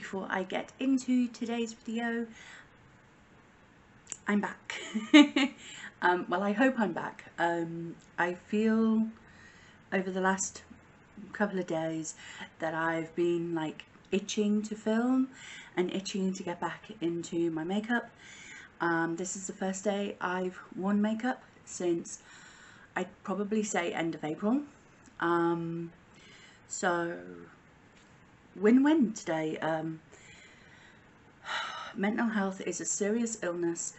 before I get into today's video, I'm back. Well, I hope I'm back. I feel over the last couple of days that I've been like itching to film and itching to get back into my makeup. This is the first day I've worn makeup since I'd probably say end of April. So win-win today. Mental health is a serious illness.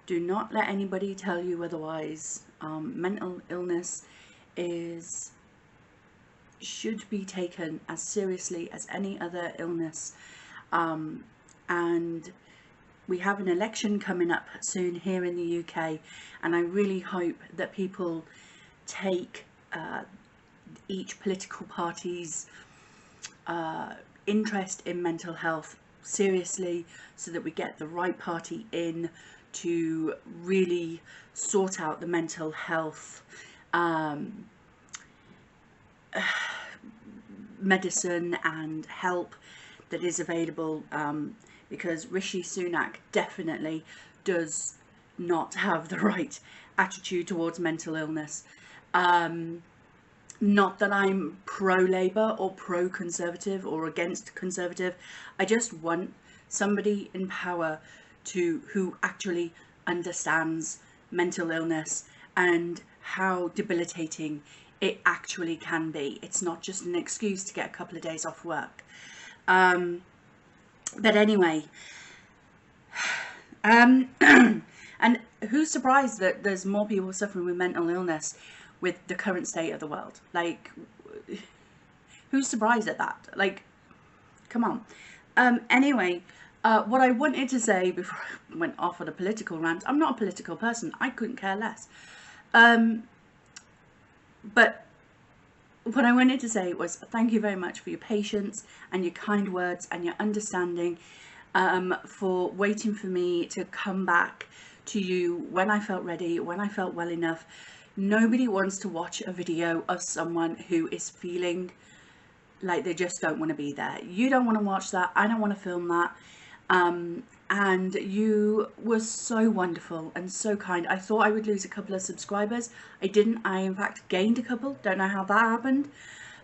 Do not let anybody tell you otherwise. Mental illness should be taken as seriously as any other illness. And we have an election coming up soon here in the UK, and I really hope that people take each political party's interest in mental health seriously, so that we get the right party in to really sort out the mental health medicine and help that is available, because Rishi Sunak definitely does not have the right attitude towards mental illness. Not that I'm pro-Labour or pro-Conservative or against Conservative. I just want somebody in power who actually understands mental illness and how debilitating it actually can be. It's not just an excuse to get a couple of days off work. But anyway, and who's surprised that there's more people suffering with mental illness with the current state of the world? Like, who's surprised at that? Like, come on. Anyway, what I wanted to say before I went off on a political rant, I'm not a political person, I couldn't care less. But what I wanted to say was thank you very much for your patience and your kind words and your understanding, for waiting for me to come back to you when I felt ready, when I felt well enough. Nobody wants to watch a video of someone who is feeling like they just don't want to be there. You don't want to watch that. I don't want to film that. And you were so wonderful and so kind. I thought I would lose a couple of subscribers. I didn't. I in fact gained a couple. Don't know how that happened.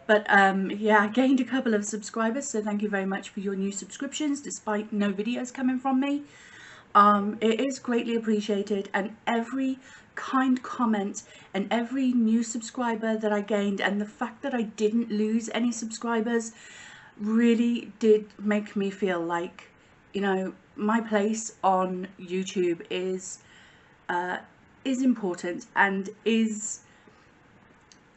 But yeah, I gained a couple of subscribers. So thank you very much for your new subscriptions, despite no videos coming from me. It is greatly appreciated, and every kind comment and every new subscriber that I gained, and the fact that I didn't lose any subscribers, really did make me feel like, you know, my place on YouTube is important and is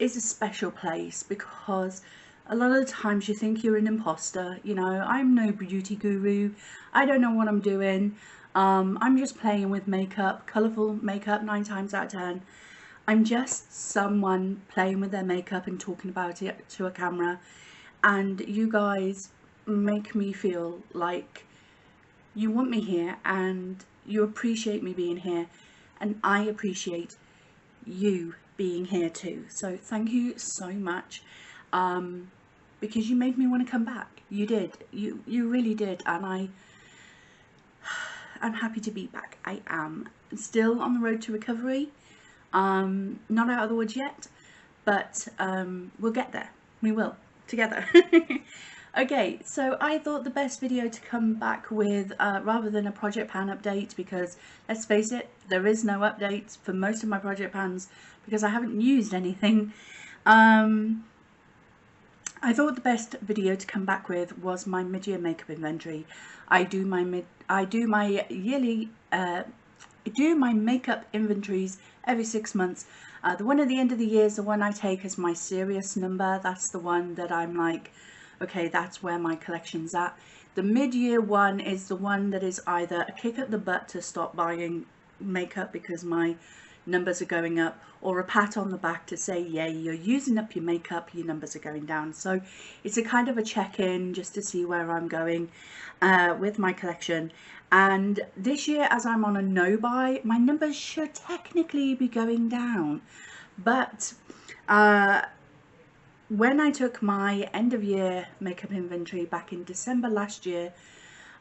a special place, because a lot of the times you think you're an imposter. You know, I'm no beauty guru. I don't know what I'm doing. I'm just playing with makeup, colourful makeup 9 times out of 10. I'm just someone playing with their makeup and talking about it to a camera, and you guys make me feel like you want me here and you appreciate me being here, and I appreciate you being here too. So thank you so much, because you made me want to come back. You did. You really did, and I'm happy to be back. I am still on the road to recovery. Not out of the woods yet, but we'll get there. We will, together. Okay, so I thought the best video to come back with, rather than a project pan update, because let's face it, there is no updates for most of my project pans because I haven't used anything. I thought the best video to come back with was my mid-year makeup inventory. I do my makeup inventories every 6 months. The one at the end of the year is the one I take as my serious number. That's the one that I'm like, okay, that's where my collection's at. The mid-year one is the one that is either a kick up the butt to stop buying makeup because my numbers are going up, or a pat on the back to say, yeah, you're using up your makeup, your numbers are going down. So it's a kind of a check-in just to see where I'm going with my collection. And this year, as I'm on a no buy, my numbers should technically be going down, but when I took my end of year makeup inventory back in December last year,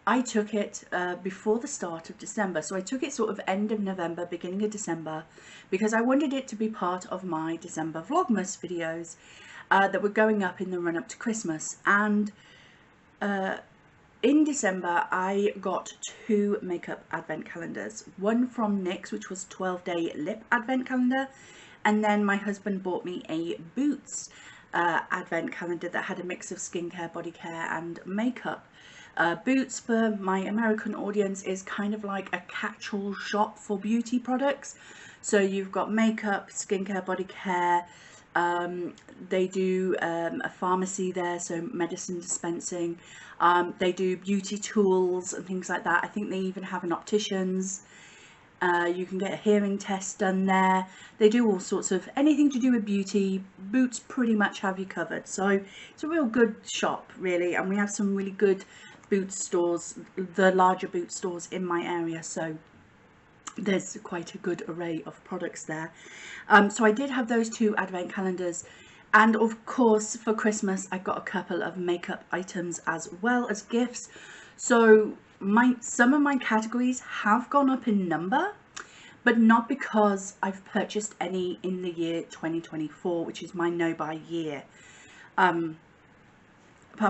I took it before the start of December. So I took it sort of end of November, beginning of December, because I wanted it to be part of my December Vlogmas videos that were going up in the run up to Christmas. And in December, I got 2 makeup advent calendars. One from NYX, which was 12-day lip advent calendar. And then my husband bought me a Boots advent calendar that had a mix of skincare, body care and makeup. Boots, for my American audience, is kind of like a catch-all shop for beauty products. So you've got makeup, skincare, body care. They do a pharmacy there, so medicine dispensing. They do beauty tools and things like that. I think they even have an optician's. You can get a hearing test done there. They do all sorts of anything to do with beauty. Boots pretty much have you covered. So it's a real good shop, really. And we have some really good Boots stores, the larger Boots stores in my area. So there's quite a good array of products there. So I did have those 2 advent calendars. And of course, for Christmas, I got a couple of makeup items as well as gifts. So some of my categories have gone up in number, but not because I've purchased any in the year 2024, which is my no-buy year, apart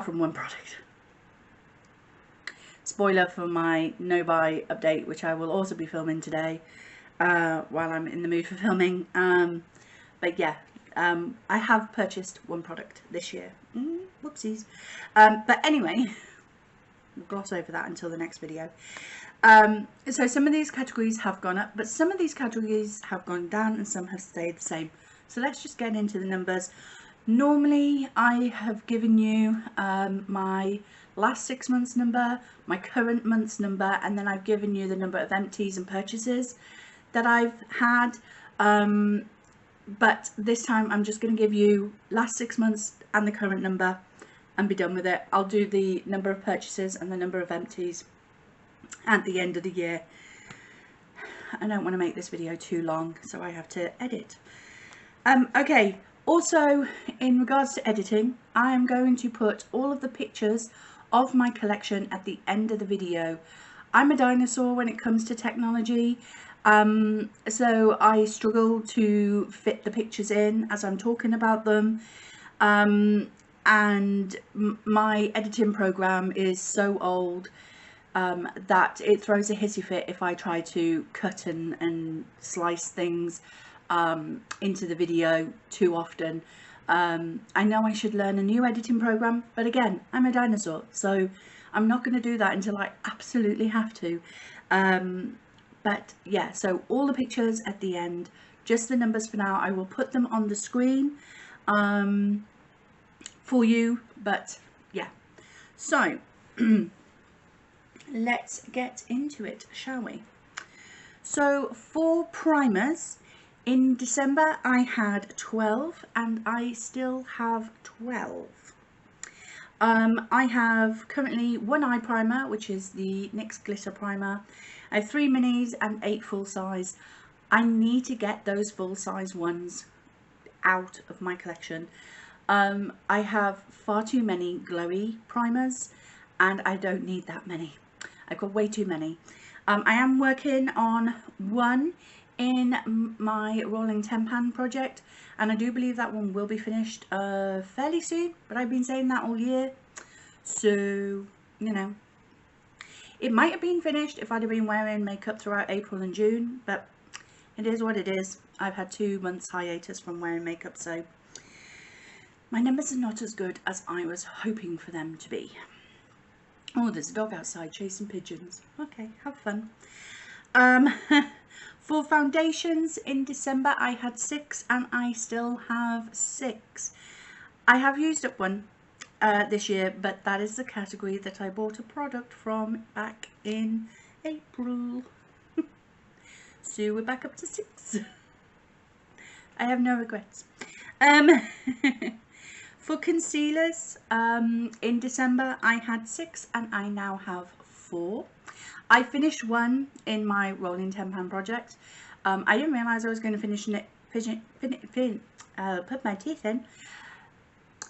from one product. Spoiler for my no-buy update, which I will also be filming today while I'm in the mood for filming. But yeah, I have purchased one product this year. Whoopsies. But anyway, we'll gloss over that until the next video. So some of these categories have gone up, but some of these categories have gone down and some have stayed the same. So let's just get into the numbers. Normally I have given you my last 6 months number, my current month's number, and then I've given you the number of empties and purchases that I've had. But this time I'm just going to give you last 6 months and the current number and be done with it. I'll do the number of purchases and the number of empties at the end of the year. I don't want to make this video too long, so I have to edit. Okay, also in regards to editing, I am going to put all of the pictures of my collection at the end of the video. I'm a dinosaur when it comes to technology, so I struggle to fit the pictures in as I'm talking about them. And my editing program is so old that it throws a hissy fit if I try to cut and slice things into the video too often. I know I should learn a new editing program, but again, I'm a dinosaur, so I'm not going to do that until I absolutely have to. But yeah, so all the pictures at the end, just the numbers for now. I will put them on the screen for you, but yeah. So let's get into it, shall we? So for primers, in December I had 12 and I still have 12. I have currently 1 eye primer, which is the NYX glitter primer. I have 3 minis and 8 full size. I need to get those full size ones out of my collection. I have far too many glowy primers and I don't need that many. I've got way too many. I am working on one in my rolling 10 pan project, and I do believe that one will be finished fairly soon, but I've been saying that all year, so you know, it might have been finished if I'd have been wearing makeup throughout April and June, but it is what it is. I've had 2 months hiatus from wearing makeup, so my numbers are not as good as I was hoping for them to be. Oh, there's a dog outside chasing pigeons. Okay, have fun. For foundations, in December I had 6 and I still have 6. I have used up one this year, but that is the category that I bought a product from back in April. So we're back up to 6. I have no regrets. For concealers, in December I had 6 and I now have 4. I finished one in my rolling 10 pan project. I didn't realise I was going to finish it, put my teeth in.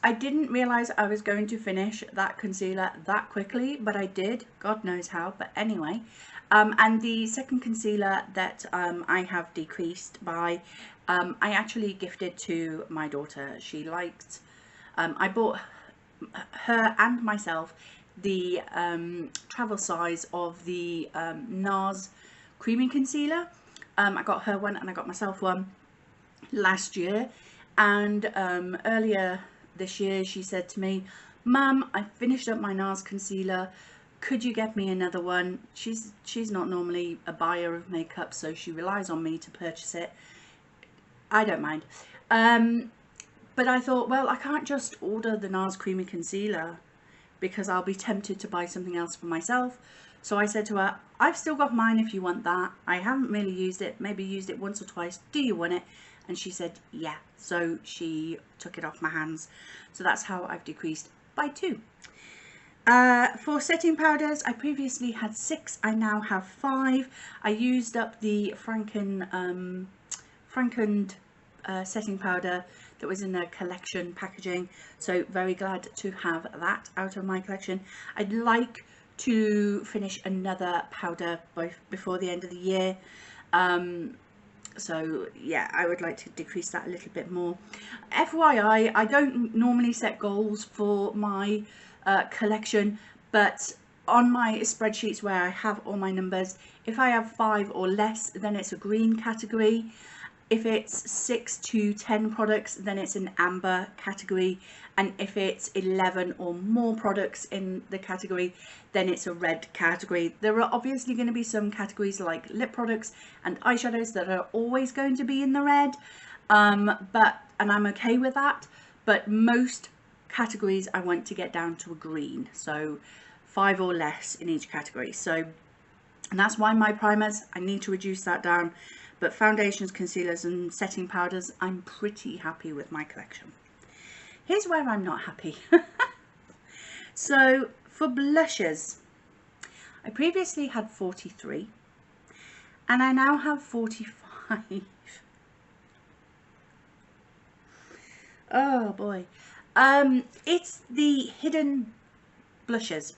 I didn't realize I was going to finish that concealer that quickly, but I did. God knows how, but anyway. And the second concealer that I have decreased by, I actually gifted to my daughter. She liked, I bought her and myself the travel size of the NARS creamy concealer. I got her one and I got myself one last year, and earlier this year she said to me, "Mum, I finished up my NARS concealer, could you get me another one?" She's not normally a buyer of makeup, so she relies on me to purchase it. I don't mind, but I thought, well, I can't just order the NARS creamy concealer because I'll be tempted to buy something else for myself. So I said to her, "I've still got mine if you want that. I haven't really used it, maybe used it once or twice. Do you want it?" And she said, yeah. So she took it off my hands. So that's how I've decreased by 2. For setting powders, I previously had 6. I now have 5. I used up the Franken setting powder that was in the collection packaging. So very glad to have that out of my collection. I'd like to finish another powder before the end of the year. So yeah, I would like to decrease that a little bit more. FYI, I don't normally set goals for my collection, but on my spreadsheets where I have all my numbers, if I have 5 or less, then it's a green category. If it's 6 to 10 products, then it's an amber category. And if it's 11 or more products in the category, then it's a red category. There are obviously going to be some categories like lip products and eyeshadows that are always going to be in the red, and I'm okay with that. But most categories I want to get down to a green, so 5 or less in each category. So, and that's why my primers, I need to reduce that down. But foundations, concealers and setting powders, I'm pretty happy with my collection. Here's where I'm not happy. So for blushes, I previously had 43 and I now have 45. Oh boy. It's the hidden blushes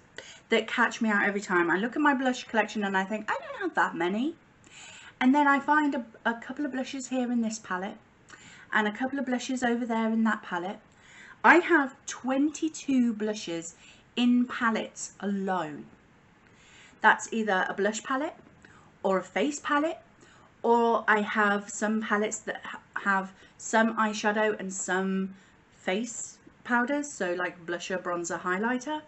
that catch me out every time. I look at my blush collection and I think, I don't have that many. And then I find a couple of blushes here in this palette and a couple of blushes over there in that palette. I have 22 blushes in palettes alone. That's either a blush palette or a face palette, or I have some palettes that have some eyeshadow and some face powders, so like blusher, bronzer, highlighter.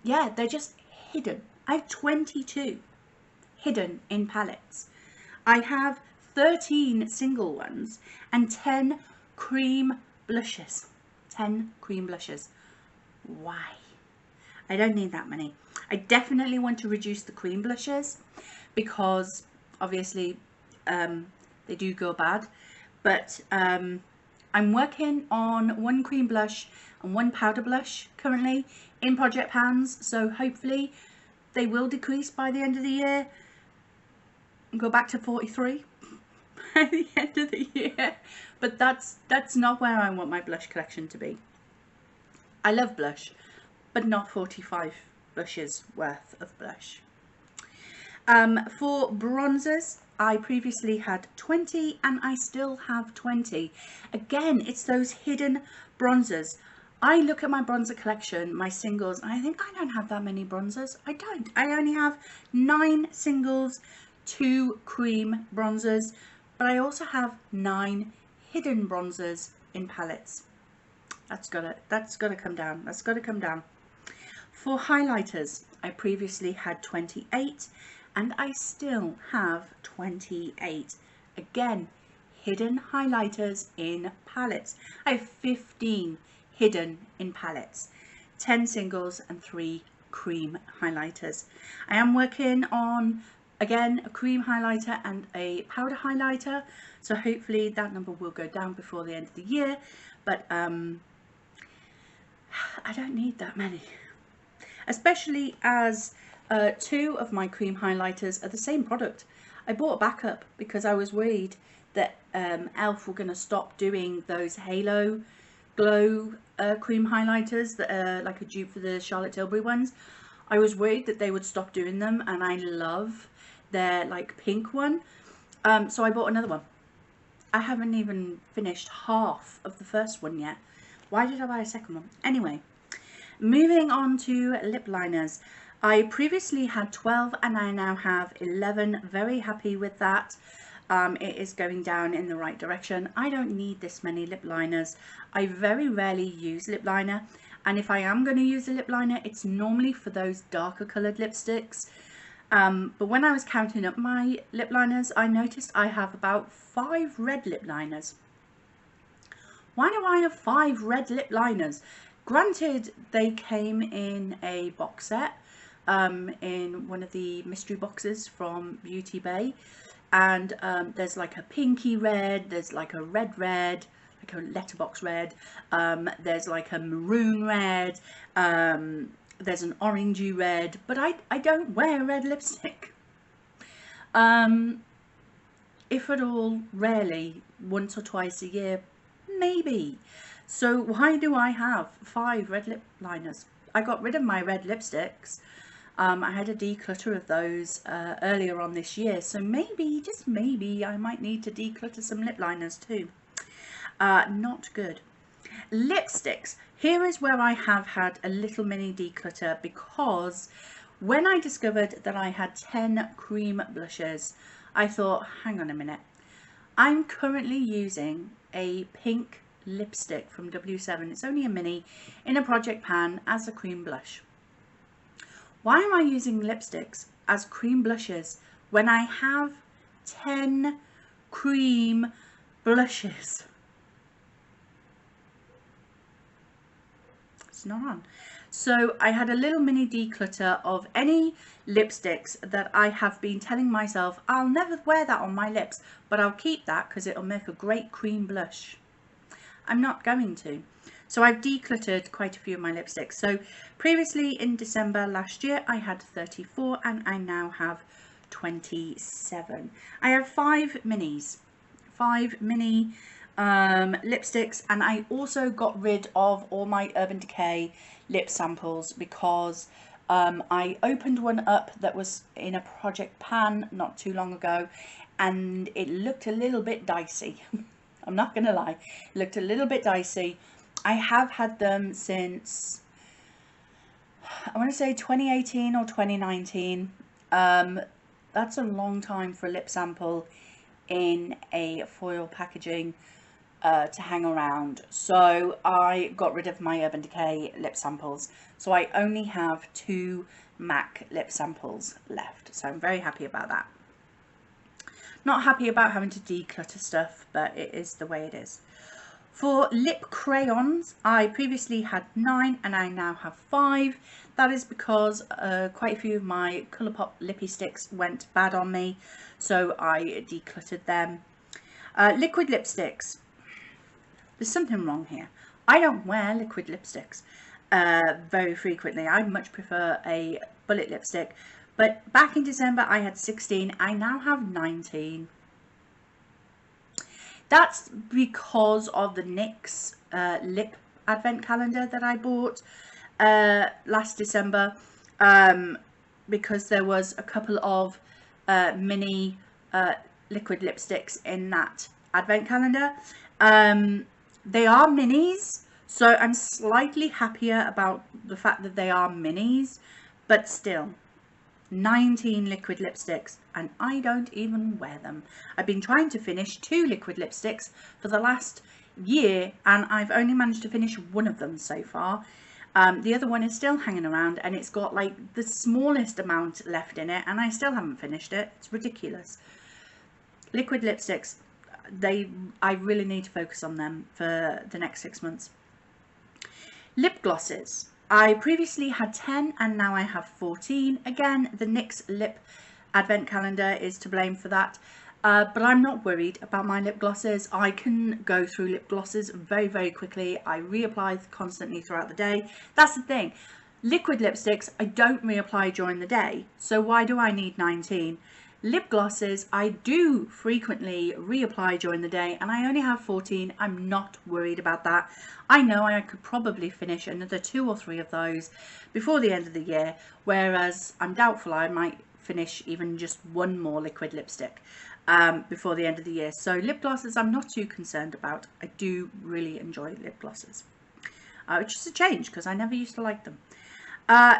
Yeah, they're just hidden. I have 22 hidden in palettes. I have 13 single ones and 10 cream blushes. 10 cream blushes. Why? I don't need that many. I definitely want to reduce the cream blushes because obviously they do go bad, but I'm working on 1 cream blush and 1 powder blush currently in project pans, so hopefully they will decrease by the end of the year and go back to 43 by the end of the year. But that's not where I want my blush collection to be. I love blush, but not 45 blushes worth of blush. For bronzers, I previously had 20 and I still have 20. Again, it's those hidden bronzers. I look at my bronzer collection, my singles, and I think I don't have that many bronzers. I don't. I only have 9 singles, 2 cream bronzers, but I also have 9 hidden bronzers in palettes. That's gotta come down. That's gotta come down. For highlighters, I previously had 28 and I still have 28. Again, hidden highlighters in palettes. I have 15 hidden in palettes, 10 singles and 3 cream highlighters. I am working on, again, a cream highlighter and a powder highlighter, so hopefully that number will go down before the end of the year, but I don't need that many, especially as 2 of my cream highlighters are the same product. I bought a backup because I was worried that ELF were going to stop doing those halo glow cream highlighters that are like a dupe for the Charlotte Tilbury ones. I was worried that they would stop doing them, and I love their like pink one. So I bought another one. I haven't even finished half of the first one yet. Why did I buy a second one? Anyway, moving on to lip liners. I previously had 12 and I now have 11. Very happy with that. It is going down in the right direction. I don't need this many lip liners. I very rarely use lip liner, and if I am going to use a lip liner, it's normally for those darker coloured lipsticks. But when I was counting up my lip liners, I noticed I have about 5 red lip liners. Why do I have 5 red lip liners? Granted, they came in a box set, in one of the mystery boxes from Beauty Bay. And there's like a pinky red, there's like a red, like a letterbox red, there's like a maroon red, there's an orangey red, but I don't wear red lipstick. If at all, rarely, once or twice a year, maybe. So why do I have 5 red lip liners? I got rid of my red lipsticks. I had a declutter of those earlier on this year, so maybe, just maybe, I might need to declutter some lip liners too. Not good. Lipsticks. Here is where I have had a little mini declutter, because when I discovered that I had 10 cream blushes, I thought, hang on a minute. I'm currently using a pink lipstick from W7. It's only a mini in a project pan as a cream blush. Why am I using lipsticks as cream blushes when I have 10 cream blushes? It's not on. So I had a little mini declutter of any lipsticks that I have been telling myself, I'll never wear that on my lips, but I'll keep that because it'll make a great cream blush. I'm not going to. So I've decluttered quite a few of my lipsticks. So previously in December last year, I had 34 and I now have 27. I have 5 minis, 5 mini lipsticks, and I also got rid of all my Urban Decay lip samples because I opened one up that was in a project pan not too long ago, and it looked a little bit dicey. I'm not gonna lie, it looked a little bit dicey. I have had them since, I want to say 2018 or 2019. That's a long time for a lip sample in a foil packaging to hang around. So I got rid of my Urban Decay lip samples. So I only have 2 MAC lip samples left. So I'm very happy about that. Not happy about having to declutter stuff, but it is the way it is. For lip crayons, I previously had 9 and I now have 5. That is because quite a few of my Colourpop lippy sticks went bad on me, so I decluttered them. Liquid lipsticks. There's something wrong here. I don't wear liquid lipsticks very frequently. I much prefer a bullet lipstick. But back in December I had 16. I now have 19. That's because of the NYX lip advent calendar that I bought last December, because there was a couple of mini liquid lipsticks in that advent calendar. They are minis, so I'm slightly happier about the fact that they are minis, but still. 19 liquid lipsticks and I don't even wear them. I've been trying to finish 2 liquid lipsticks for the last year and I've only managed to finish one of them so far. The other one is still hanging around and it's got like the smallest amount left in it and I still haven't finished it. It's ridiculous. Liquid lipsticks, I really need to focus on them for the next 6 months. Lip glosses. I previously had 10 and now I have 14. Again, the NYX lip advent calendar is to blame for that. But I'm not worried about my lip glosses. I can go through lip glosses very, very quickly. I reapply constantly throughout the day. That's the thing. Liquid lipsticks, I don't reapply during the day. So why do I need 19? Lip glosses, I do frequently reapply during the day, and I only have 14. I'm not worried about that. I know I could probably finish another 2 or 3 of those before the end of the year, whereas I'm doubtful I might finish even just one more liquid lipstick before the end of the year. So lip glosses I'm not too concerned about. I do really enjoy lip glosses, which is a change because I never used to like them.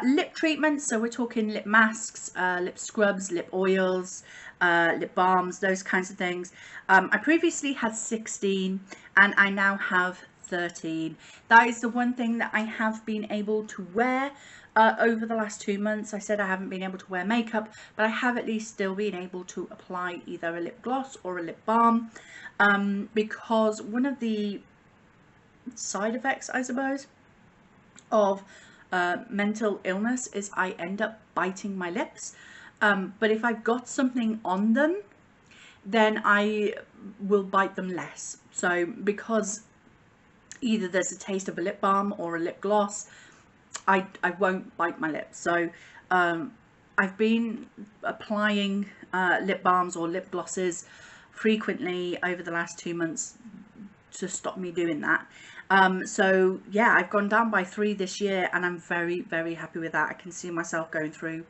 Lip treatments, so we're talking lip masks, lip scrubs, lip oils, lip balms, those kinds of things. I previously had 16 and I now have 13. That is the one thing that I have been able to wear over the last 2 months. I said I haven't been able to wear makeup, but I have at least still been able to apply either a lip gloss or a lip balm, because one of the side effects, I suppose, of mental illness is I end up biting my lips, but if I've got something on them, then I will bite them less. So because either there's a taste of a lip balm or a lip gloss, I won't bite my lips. So I've been applying lip balms or lip glosses frequently over the last 2 months to stop me doing that. So yeah, I've gone down by 3 this year and I'm very, very happy with that. I can see myself going through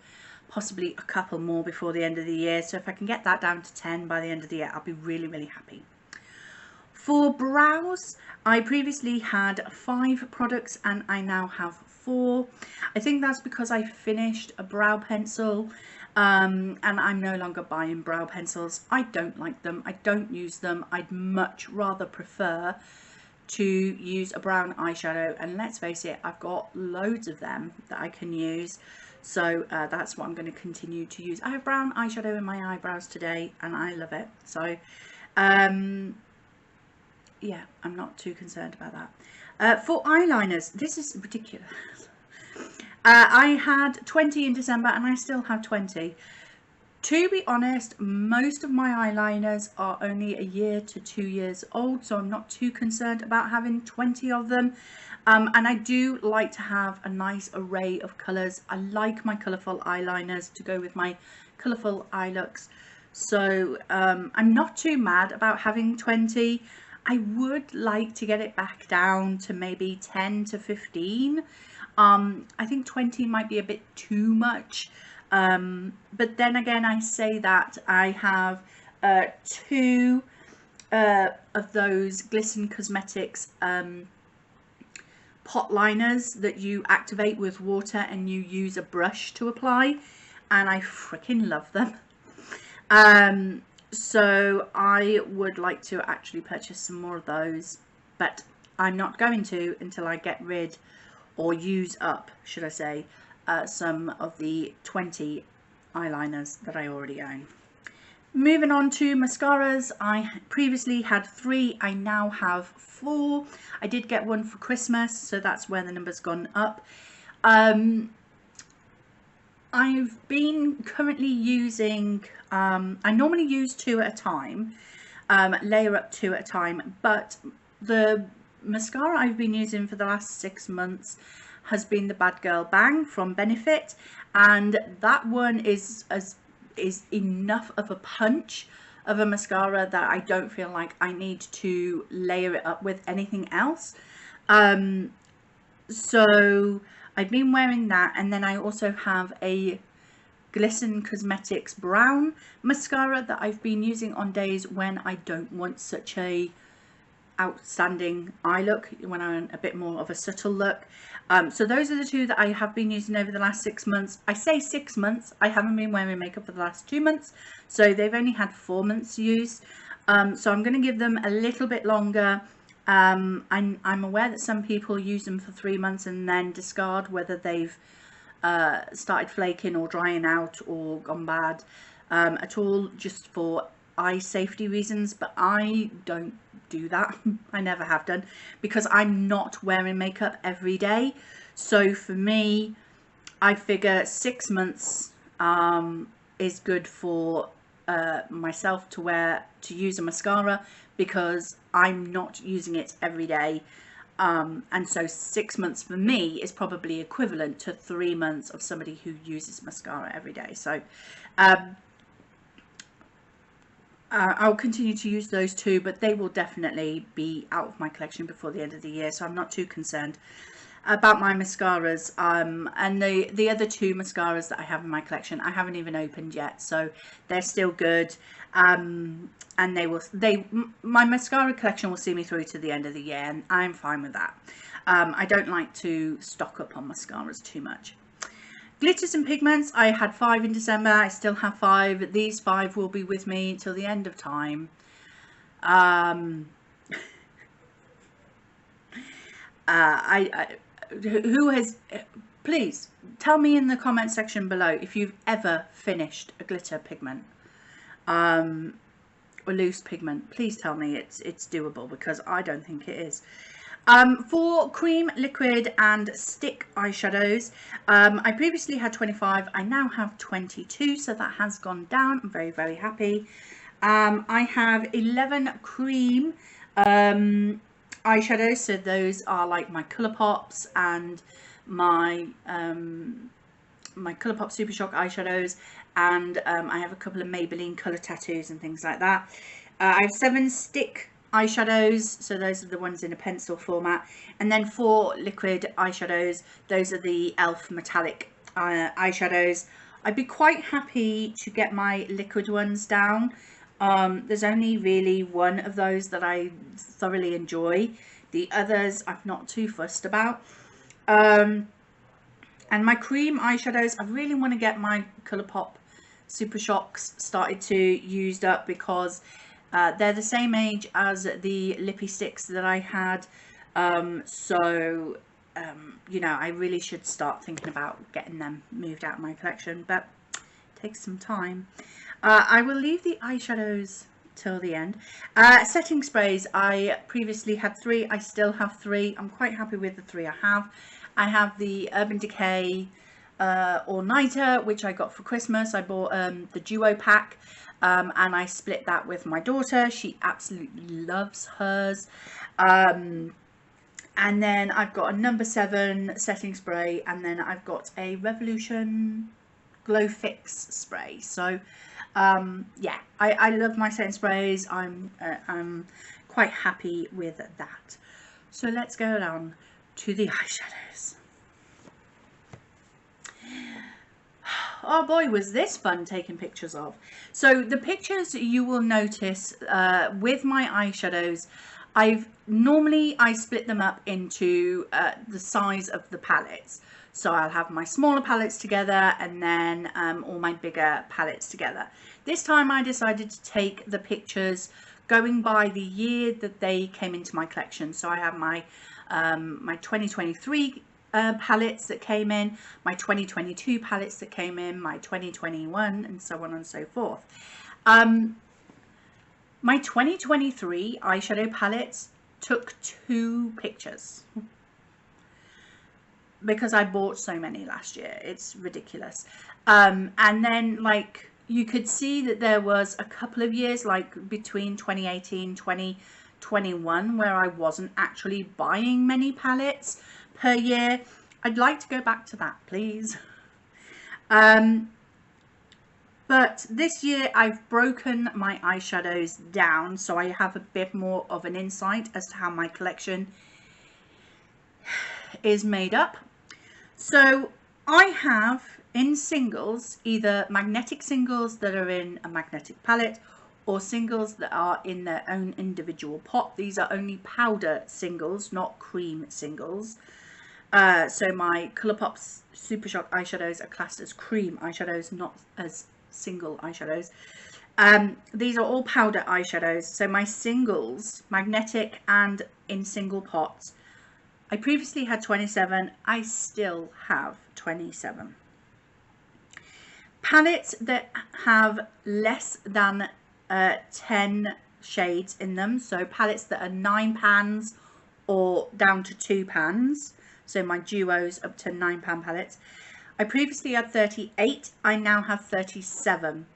possibly a couple more before the end of the year. So if I can get that down to 10 by the end of the year, I'll be really, really happy. For brows, I previously had 5 products and I now have 4. I think that's because I finished a brow pencil, and I'm no longer buying brow pencils. I don't like them. I don't use them. I'd much rather prefer to use a brown eyeshadow, and let's face it, I've got loads of them that I can use. So that's what I'm going to continue to use. I have brown eyeshadow in my eyebrows today and I love it. So yeah, I'm not too concerned about that. For eyeliners, this is ridiculous. I had 20 in December and I still have 20. To be honest, most of my eyeliners are only a year to 2 years old, so I'm not too concerned about having 20 of them. And I do like to have a nice array of colours. I like my colourful eyeliners to go with my colourful eye looks. So I'm not too mad about having 20. I would like to get it back down to maybe 10 to 15. I think 20 might be a bit too much. But then again, I say that I have 2 of those Glisten Cosmetics pot liners that you activate with water and you use a brush to apply, and I freaking love them. So I would like to actually purchase some more of those, but I'm not going to until I get rid, or use up, should I say, some of the 20 eyeliners that I already own. Moving on to mascaras, I previously had 3, I now have 4. I did get one for Christmas, so that's where the number's gone up. I've been currently using, I normally use 2 at a time, layer up 2 at a time, but the mascara I've been using for the last 6 months has been the Bad Girl Bang from Benefit, and that one is enough of a punch of a mascara that I don't feel like I need to layer it up with anything else. So I've been wearing that, and then I also have a Glisten Cosmetics brown mascara that I've been using on days when I don't want such a outstanding eye look, when I want a bit more of a subtle look. So those are the 2 that I have been using over the last 6 months. I say 6 months, I haven't been wearing makeup for the last 2 months, so they've only had 4 months use. So I'm going to give them a little bit longer. I'm aware that some people use them for 3 months and then discard, whether they've started flaking or drying out or gone bad at all, just for eye safety reasons. But I don't do that. I never have done, because I'm not wearing makeup every day. So for me, I figure 6 months is good for myself to use a mascara, because I'm not using it every day. And so 6 months for me is probably equivalent to 3 months of somebody who uses mascara every day. So I'll continue to use those two, but they will definitely be out of my collection before the end of the year, so I'm not too concerned about my mascaras. And the other two mascaras that I have in my collection, I haven't even opened yet, so they're still good. And my mascara collection will see me through to the end of the year, and I'm fine with that. I don't like to stock up on mascaras too much. Glitters and pigments, I had 5 in December. I still have 5. These 5 will be with me till the end of time. Who has, please tell me in the comment section below if you've ever finished a glitter pigment or loose pigment. Please tell me it's doable, because I don't think it is. For cream, liquid and stick eyeshadows, I previously had 25. I now have 22, so that has gone down. I'm very, very happy. I have 11 cream eyeshadows, so those are like my Colourpops and my my Colourpop Super Shock eyeshadows, and I have a couple of Maybelline colour tattoos and things like that. I have 7 stick eyeshadows, so those are the ones in a pencil format, and then 4 liquid eyeshadows. Those are the e.l.f. metallic eyeshadows. I'd be quite happy to get my liquid ones down. There's only really one of those that I thoroughly enjoy. The others I'm not too fussed about. And my cream eyeshadows, I really want to get my Colourpop Super Shocks started to used up, because they're the same age as the lippy sticks that I had. You know, I really should start thinking about getting them moved out of my collection, but it takes some time. I will leave the eyeshadows till the end. Setting sprays, I previously had 3. I still have 3. I'm quite happy with the 3 I have. I have the Urban Decay All Nighter, which I got for Christmas. I bought the duo pack. And I split that with my daughter. She absolutely loves hers. And then I've got a number 7 setting spray, and then I've got a Revolution Glow Fix spray. So yeah, I love my setting sprays. I'm quite happy with that. So let's go on to the eyeshadows. Oh boy, was this fun taking pictures of. So the pictures you will notice with my eyeshadows, I split them up into the size of the palettes. So I'll have my smaller palettes together, and then all my bigger palettes together. This time I decided to take the pictures going by the year that they came into my collection. So I have my my 2023 palettes that came in, my 2022 palettes that came in, my 2021, and so on and so forth. My 2023 eyeshadow palettes took 2 pictures because I bought so many last year. It's ridiculous. And then, like, you could see that there was a couple of years, like between 2018 2021, where I wasn't actually buying many palettes per year. I'd like to go back to that, please. But this year I've broken my eyeshadows down, so I have a bit more of an insight as to how my collection is made up. So I have in singles, either magnetic singles that are in a magnetic palette, or singles that are in their own individual pot. These are only powder singles, not cream singles. So my Colourpop Super Shock eyeshadows are classed as cream eyeshadows, not as single eyeshadows. These are all powder eyeshadows. So my singles, magnetic and in single pots, I previously had 27. I still have 27. Palettes that have less than 10 shades in them, so palettes that are 9 pans or down to 2 pans, so my duos up to 9 pan palettes. I previously had 38. I now have 37.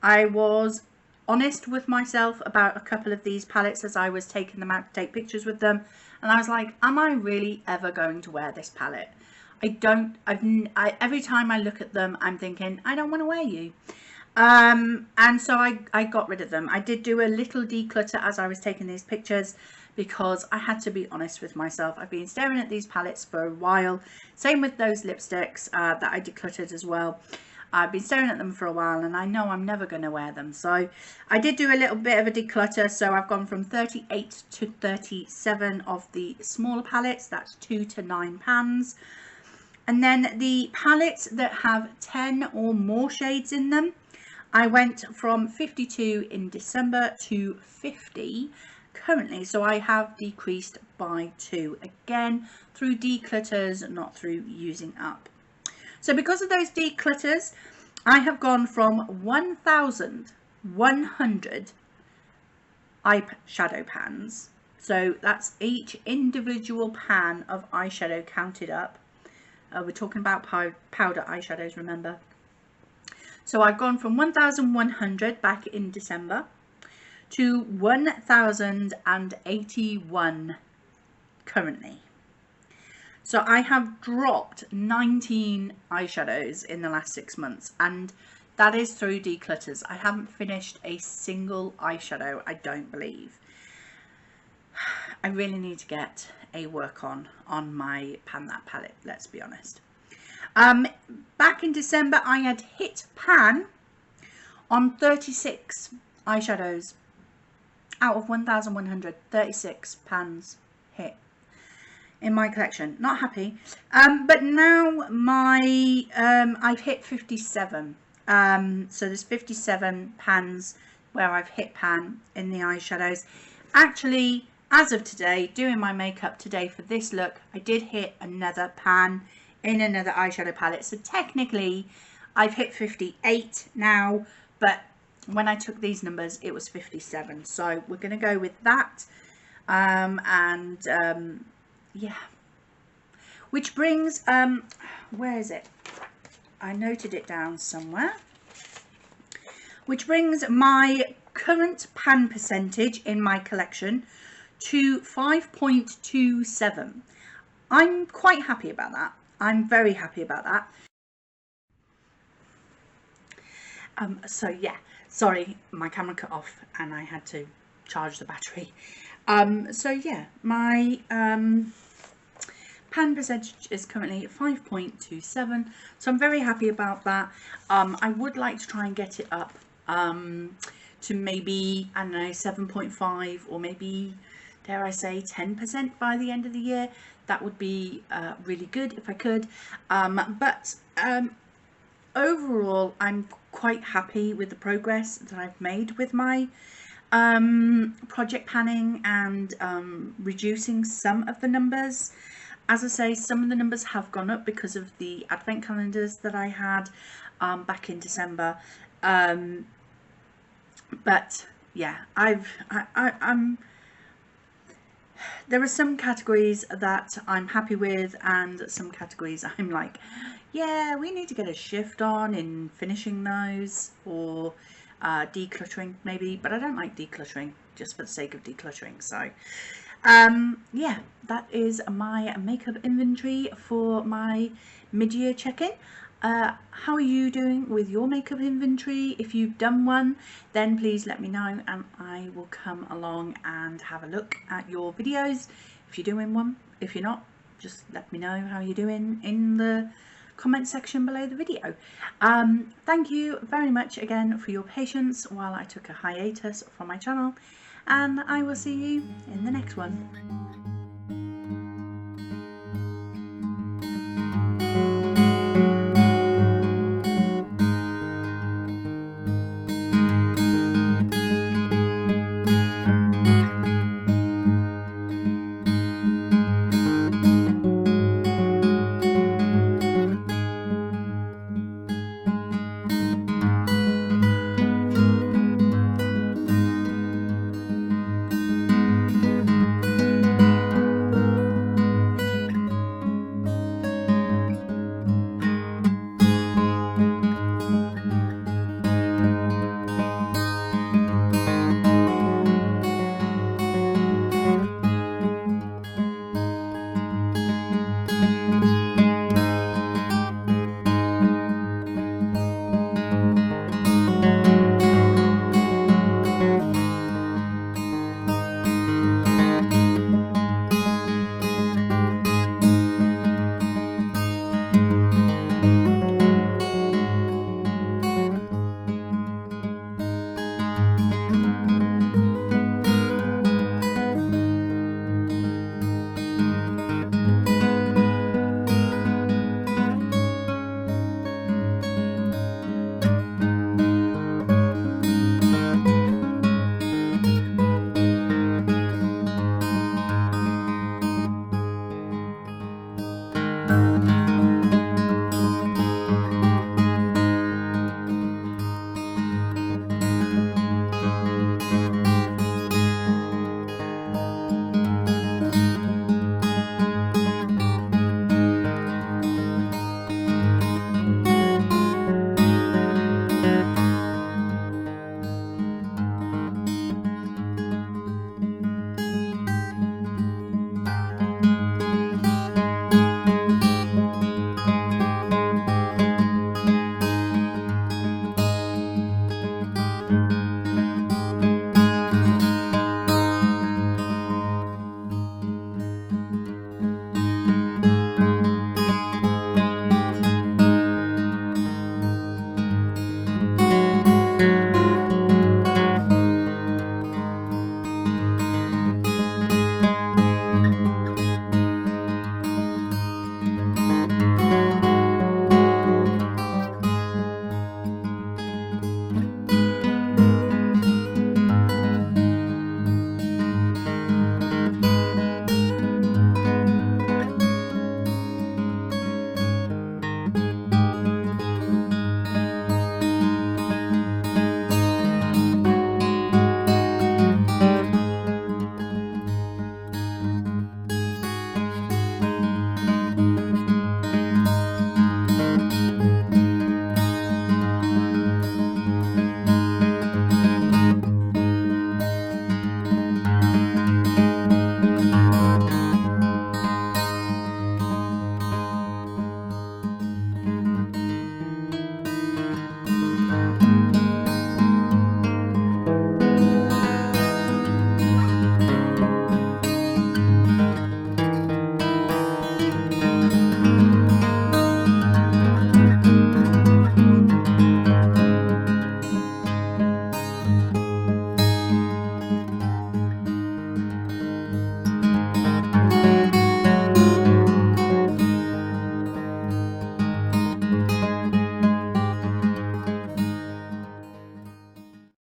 I was honest with myself about a couple of these palettes as I was taking them out to take pictures with them, and I was like, am I really ever going to wear this palette? Every time I look at them, I'm thinking, I don't want to wear you. And so I got rid of them. I did do a little declutter as I was taking these pictures, because I had to be honest with myself. I've been staring at these palettes for a while. Same with those lipsticks that I decluttered as well. I've been staring at them for a while and I know I'm never going to wear them. So I did do a little bit of a declutter. So I've gone from 38 to 37 of the smaller palettes. That's 2 to 9 pans. And then the palettes that have 10 or more shades in them, I went from 52 in December to 50 currently. So I have decreased by 2, again through declutters, not through using up. So because of those declutters, I have gone from 1,100 eyeshadow pans. So that's each individual pan of eyeshadow counted up. We're talking about powder eyeshadows, remember. So I've gone from 1,100 back in December to 1,081 currently. So I have dropped 19 eyeshadows in the last 6 months, and that is through declutters. I haven't finished a single eyeshadow, I don't believe. I really need to get a work on my Pan That palette, let's be honest. Back in December, I had hit pan on 36 eyeshadows out of 1,100. 36 pans hit in my collection. Not happy. But now my I've hit 57. So there's 57 pans where I've hit pan in the eyeshadows. Actually, as of today, doing my makeup today for this look, I did hit another pan in another eyeshadow palette. So technically I've hit 58 now, but when I took these numbers it was 57. So we're going to go with that. Yeah, which brings where is it? I noted it down somewhere. Which brings my current pan percentage in my collection to 5.27. I'm quite happy about that. I'm very happy about that. So yeah, sorry, my camera cut off and I had to charge the battery. So yeah, my pan percentage is currently 5.27, so I'm very happy about that. I would like to try and get it up to maybe, I don't know, 7.5 or maybe, dare I say, 10% by the end of the year. That would be really good if I could. But overall, I'm quite happy with the progress that I've made with my project panning and reducing some of the numbers. As I say, some of the numbers have gone up because of the advent calendars that I had back in December. But yeah, I'm there are some categories that I'm happy with and some categories I'm like, yeah, we need to get a shift on in finishing those, or decluttering maybe, but I don't like decluttering just for the sake of decluttering. So yeah, that is my makeup inventory for my mid-year check-in. How are you doing with your makeup inventory? If you've done one, then please let me know and I will come along and have a look at your videos if you're doing one. If you're not, just let me know how you're doing in the comment section below the video. Thank you very much again for your patience while I took a hiatus from my channel, and I will see you in the next one.